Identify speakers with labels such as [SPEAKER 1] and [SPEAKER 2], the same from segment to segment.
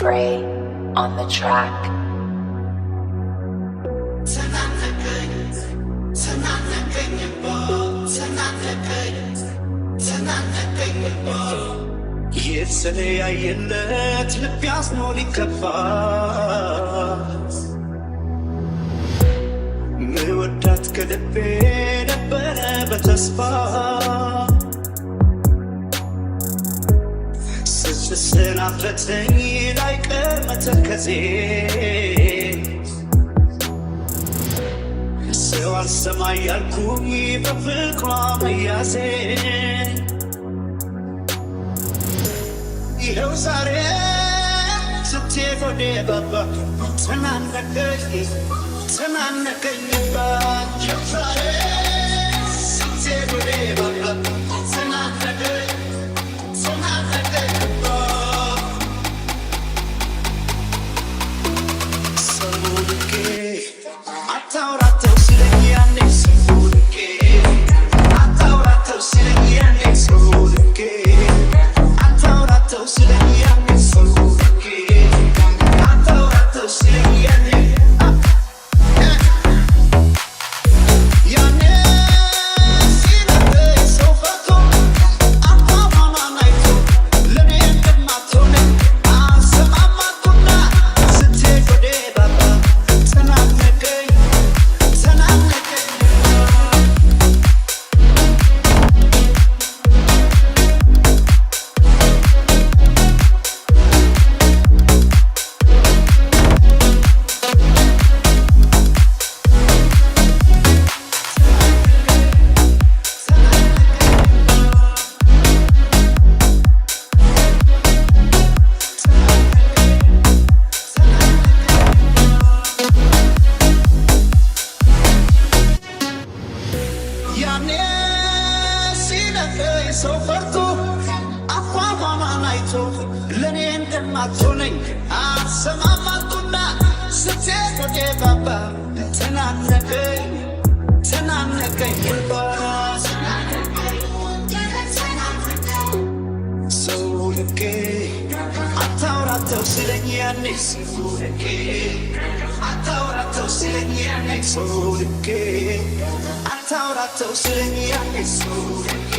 [SPEAKER 1] Pray on the track.
[SPEAKER 2] የተለያየለት ልብ ያዝኖ ሊከፋ ምወዳት ከልቤ ነበረ በተስፋ ስትሰናበተኝ ላይቀር መተከዜ ሰው አልሰማ ያልኩኝ በፍቅሯ መያዜ ይኸው ዛሬ ስትሄድ ወደ ባባ ተናነቀኝ ይኸው ዛሬ ስትሄድ ወደ ባባ ተናነቀኝ ሰውልቄ አታውራተው ሲለኝ ያኔ ሰውልቄ አታውራተው ሲለኝ ያኔ ሰውልቄ አታውራተው ሲለኝ ያኔ ሰውልቄ አታውራተው ሲለኝ ያኔ ሰው ፈርቶ አፏፏማን አይቶ ለኔ እንደማትሆነኝ አሰማማኩና ስትሄድ ወደ ባባ ተናነቀኝ ልባስ ሰው ልቄ አታውራተው ሲለኝ ያኔ ሰው ልቄ አታውራተው ሲለኝ ያኔ ሰው ልቄ አታውራተው ሲለኝ ያኔ ሰው ልቄ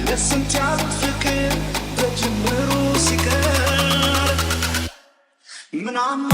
[SPEAKER 2] ለስንት ያሉት ፍቅር በጅምሩ ሲቀር ምናማ